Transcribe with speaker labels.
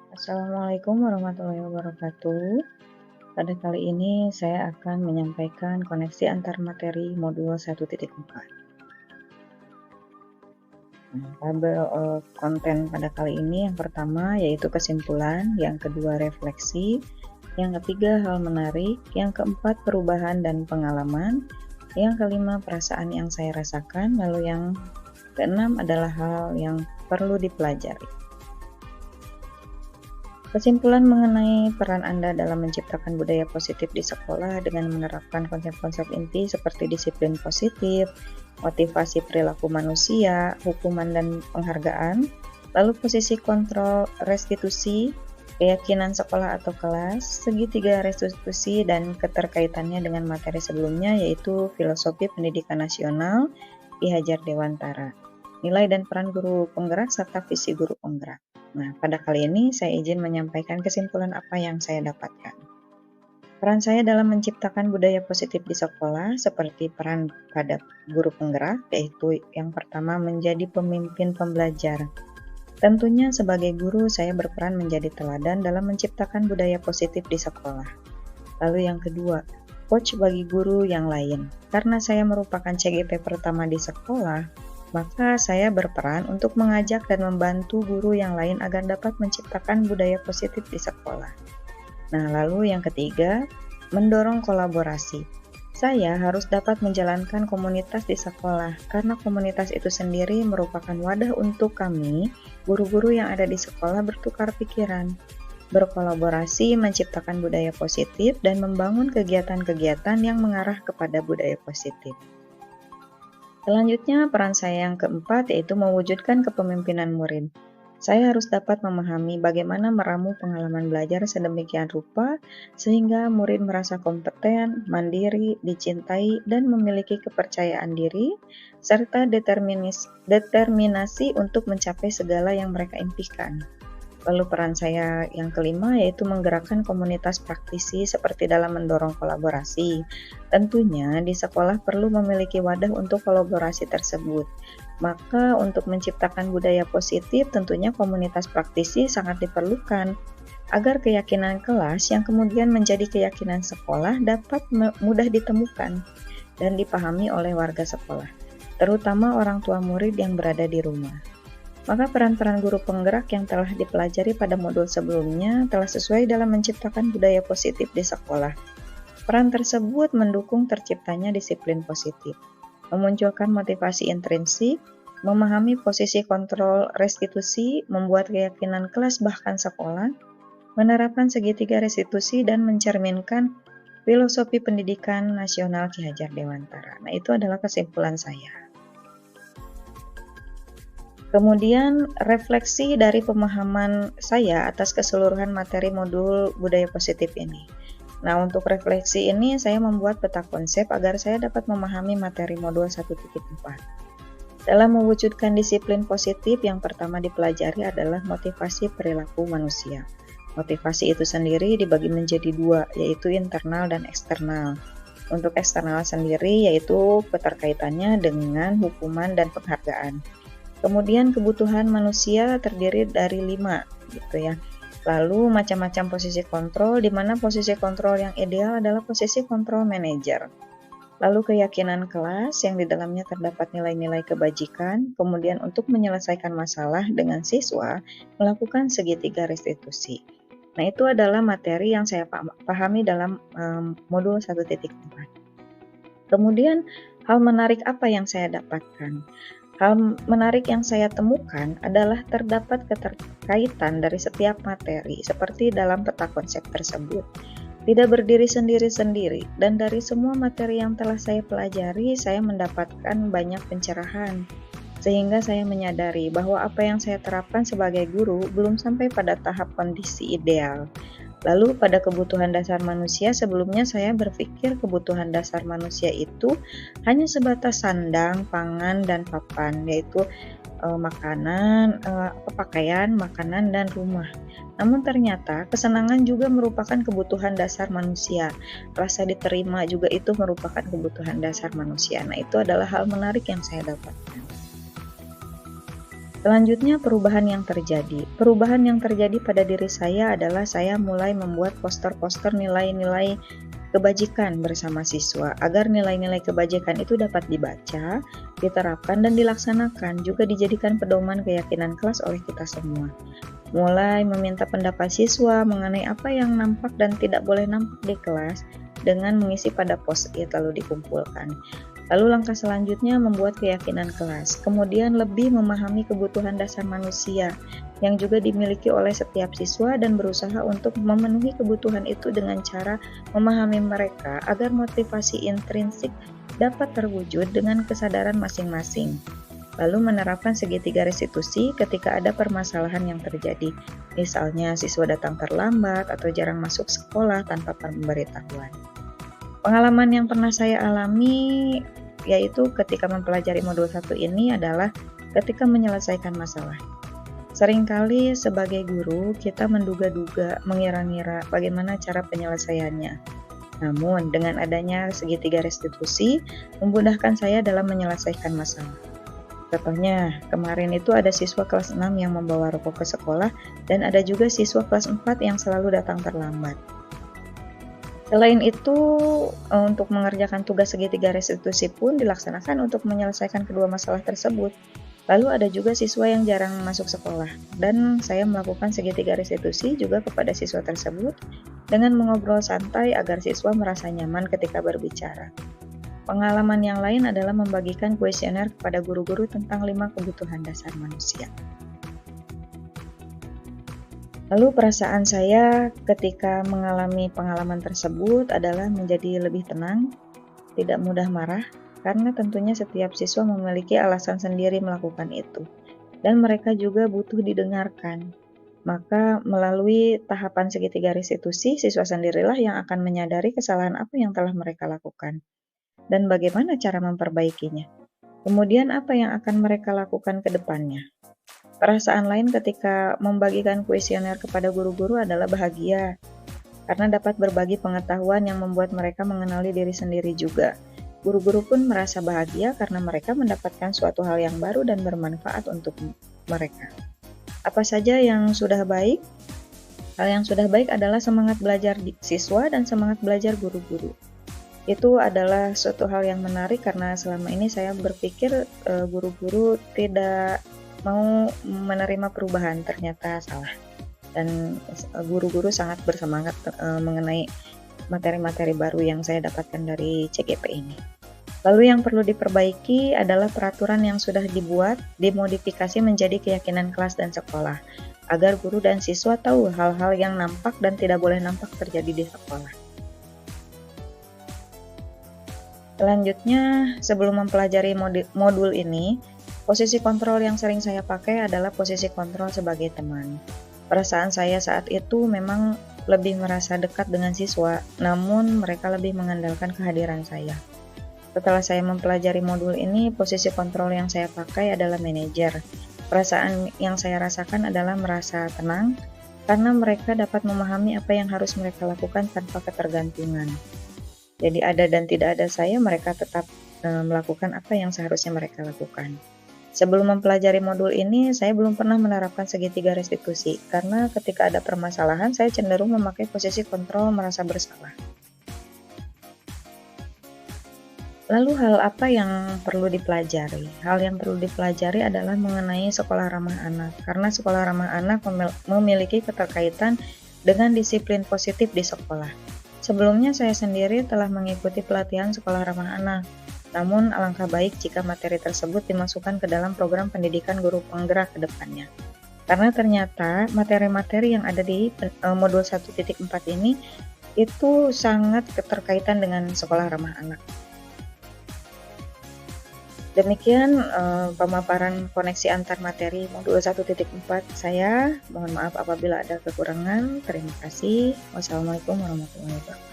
Speaker 1: Assalamualaikum warahmatullahi wabarakatuh. Pada kali ini saya akan menyampaikan koneksi antar materi modul 1.4. Tabel konten pada kali ini yang pertama yaitu kesimpulan, yang kedua refleksi, yang ketiga hal menarik, yang keempat perubahan dan pengalaman, yang kelima perasaan yang saya rasakan, lalu yang keenam adalah hal yang perlu dipelajari. Kesimpulan mengenai peran Anda dalam menciptakan budaya positif di sekolah dengan menerapkan konsep-konsep inti seperti disiplin positif, motivasi perilaku manusia, hukuman dan penghargaan, lalu posisi kontrol restitusi, keyakinan sekolah atau kelas, segitiga restitusi dan keterkaitannya dengan materi sebelumnya yaitu filosofi pendidikan nasional, Ki Hajar Dewantara, nilai dan peran guru penggerak serta visi guru penggerak. Nah, pada kali ini saya izin menyampaikan kesimpulan apa yang saya dapatkan. Peran saya dalam menciptakan budaya positif di sekolah seperti peran pada guru penggerak, yaitu yang pertama menjadi pemimpin pembelajar. Tentunya sebagai guru saya berperan menjadi teladan dalam menciptakan budaya positif di sekolah. Lalu yang kedua, coach bagi guru yang lain. Karena saya merupakan CGP pertama di sekolah, maka saya berperan untuk mengajak dan membantu guru yang lain agar dapat menciptakan budaya positif di sekolah. Nah, lalu yang ketiga, mendorong kolaborasi. Saya harus dapat menjalankan komunitas di sekolah, karena komunitas itu sendiri merupakan wadah untuk kami, guru-guru yang ada di sekolah bertukar pikiran, berkolaborasi, menciptakan budaya positif, dan membangun kegiatan-kegiatan yang mengarah kepada budaya positif. Selanjutnya, peran saya yang keempat yaitu mewujudkan kepemimpinan murid. Saya harus dapat memahami bagaimana meramu pengalaman belajar sedemikian rupa sehingga murid merasa kompeten, mandiri, dicintai, dan memiliki kepercayaan diri, serta determinasi untuk mencapai segala yang mereka impikan. Lalu peran saya yang kelima yaitu menggerakkan komunitas praktisi seperti dalam mendorong kolaborasi. Tentunya di sekolah perlu memiliki wadah untuk kolaborasi tersebut. Maka untuk menciptakan budaya positif tentunya komunitas praktisi sangat diperlukan agar keyakinan kelas yang kemudian menjadi keyakinan sekolah dapat mudah ditemukan dan dipahami oleh warga sekolah, terutama orang tua murid yang berada di rumah. Maka peran-peran guru penggerak yang telah dipelajari pada modul sebelumnya telah sesuai dalam menciptakan budaya positif di sekolah. Peran tersebut mendukung terciptanya disiplin positif, memunculkan motivasi intrinsik, memahami posisi kontrol restitusi, membuat keyakinan kelas bahkan sekolah, menerapkan segitiga restitusi, dan mencerminkan filosofi pendidikan nasional Ki Hajar Dewantara. Nah, itu adalah kesimpulan saya. Kemudian refleksi dari pemahaman saya atas keseluruhan materi modul budaya positif ini. Nah, untuk refleksi ini saya membuat peta konsep agar saya dapat memahami materi modul 1.4. Dalam mewujudkan disiplin positif, yang pertama dipelajari adalah motivasi perilaku manusia. Motivasi itu sendiri dibagi menjadi dua, yaitu internal dan eksternal. Untuk eksternal sendiri yaitu keterkaitannya dengan hukuman dan penghargaan. Kemudian kebutuhan manusia terdiri dari 5, gitu ya. Lalu macam-macam posisi kontrol, di mana posisi kontrol yang ideal adalah posisi kontrol manajer. Lalu keyakinan kelas yang di dalamnya terdapat nilai-nilai kebajikan, kemudian untuk menyelesaikan masalah dengan siswa, melakukan segitiga restitusi. Nah, itu adalah materi yang saya pahami dalam modul 1.4. Kemudian, hal menarik apa yang saya dapatkan? Hal menarik yang saya temukan adalah terdapat keterkaitan dari setiap materi, seperti dalam peta konsep tersebut. Tidak berdiri sendiri-sendiri, dan dari semua materi yang telah saya pelajari, saya mendapatkan banyak pencerahan. Sehingga saya menyadari bahwa apa yang saya terapkan sebagai guru belum sampai pada tahap kondisi ideal. Lalu pada kebutuhan dasar manusia, sebelumnya saya berpikir kebutuhan dasar manusia itu hanya sebatas sandang, pangan, dan papan, yaitu makanan, pakaian, makanan, dan rumah. Namun ternyata kesenangan juga merupakan kebutuhan dasar manusia. Rasa diterima juga itu merupakan kebutuhan dasar manusia. Nah, itu adalah hal menarik yang saya dapatkan. Selanjutnya, perubahan yang terjadi. Perubahan yang terjadi pada diri saya adalah saya mulai membuat poster-poster nilai-nilai kebajikan bersama siswa, agar nilai-nilai kebajikan itu dapat dibaca, diterapkan, dan dilaksanakan, juga dijadikan pedoman keyakinan kelas oleh kita semua. Mulai meminta pendapat siswa mengenai apa yang nampak dan tidak boleh nampak di kelas dengan mengisi pada post-it lalu dikumpulkan. Lalu langkah selanjutnya membuat keyakinan kelas, kemudian lebih memahami kebutuhan dasar manusia yang juga dimiliki oleh setiap siswa dan berusaha untuk memenuhi kebutuhan itu dengan cara memahami mereka agar motivasi intrinsik dapat terwujud dengan kesadaran masing-masing. Lalu menerapkan segitiga restitusi ketika ada permasalahan yang terjadi, misalnya siswa datang terlambat atau jarang masuk sekolah tanpa pemberitahuan. Pengalaman yang pernah saya alami yaitu ketika mempelajari modul 1 ini adalah ketika menyelesaikan masalah. Seringkali sebagai guru kita menduga-duga, mengira-ngira bagaimana cara penyelesaiannya. Namun dengan adanya segitiga restitusi memudahkan saya dalam menyelesaikan masalah. Contohnya, kemarin itu ada siswa kelas 6 yang membawa rokok ke sekolah dan ada juga siswa kelas 4 yang selalu datang terlambat. Selain itu, untuk mengerjakan tugas segitiga restitusi pun dilaksanakan untuk menyelesaikan kedua masalah tersebut. Lalu ada juga siswa yang jarang masuk sekolah, dan saya melakukan segitiga restitusi juga kepada siswa tersebut dengan mengobrol santai agar siswa merasa nyaman ketika berbicara. Pengalaman yang lain adalah membagikan kuesioner kepada guru-guru tentang 5 kebutuhan dasar manusia. Lalu perasaan saya ketika mengalami pengalaman tersebut adalah menjadi lebih tenang, tidak mudah marah, karena tentunya setiap siswa memiliki alasan sendiri melakukan itu, dan mereka juga butuh didengarkan. Maka melalui tahapan segitiga restitusi, siswa sendirilah yang akan menyadari kesalahan apa yang telah mereka lakukan, dan bagaimana cara memperbaikinya. Kemudian apa yang akan mereka lakukan ke depannya. Perasaan lain ketika membagikan kuesioner kepada guru-guru adalah bahagia, karena dapat berbagi pengetahuan yang membuat mereka mengenali diri sendiri juga. Guru-guru pun merasa bahagia karena mereka mendapatkan suatu hal yang baru dan bermanfaat untuk mereka. Apa saja yang sudah baik? Hal yang sudah baik adalah semangat belajar siswa dan semangat belajar guru-guru. Itu adalah suatu hal yang menarik karena selama ini saya berpikir guru-guru tidak mau menerima perubahan, ternyata salah. Dan guru-guru sangat bersemangat mengenai materi-materi baru yang saya dapatkan dari CGP ini. Lalu yang perlu diperbaiki adalah peraturan yang sudah dibuat, dimodifikasi menjadi keyakinan kelas dan sekolah, agar guru dan siswa tahu hal-hal yang nampak dan tidak boleh nampak terjadi di sekolah. Selanjutnya, sebelum mempelajari modul ini, posisi kontrol yang sering saya pakai adalah posisi kontrol sebagai teman. Perasaan saya saat itu memang lebih merasa dekat dengan siswa, namun mereka lebih mengandalkan kehadiran saya. Setelah saya mempelajari modul ini, posisi kontrol yang saya pakai adalah manajer. Perasaan yang saya rasakan adalah merasa tenang, karena mereka dapat memahami apa yang harus mereka lakukan tanpa ketergantungan. Jadi ada dan tidak ada saya, mereka tetap melakukan apa yang seharusnya mereka lakukan. Sebelum mempelajari modul ini, saya belum pernah menerapkan segitiga restitusi, karena ketika ada permasalahan, saya cenderung memakai posisi kontrol merasa bersalah. Lalu hal apa yang perlu dipelajari? Hal yang perlu dipelajari adalah mengenai sekolah ramah anak, karena sekolah ramah anak memiliki keterkaitan dengan disiplin positif di sekolah. Sebelumnya saya sendiri telah mengikuti pelatihan sekolah ramah anak, namun alangkah baik jika materi tersebut dimasukkan ke dalam program pendidikan guru penggerak ke depannya. Karena ternyata materi-materi yang ada di modul 1.4 ini itu sangat keterkaitan dengan sekolah ramah anak. Demikian pemaparan koneksi antar materi modul 1.4 saya. Mohon maaf apabila ada kekurangan. Terima kasih. Wassalamualaikum warahmatullahi wabarakatuh.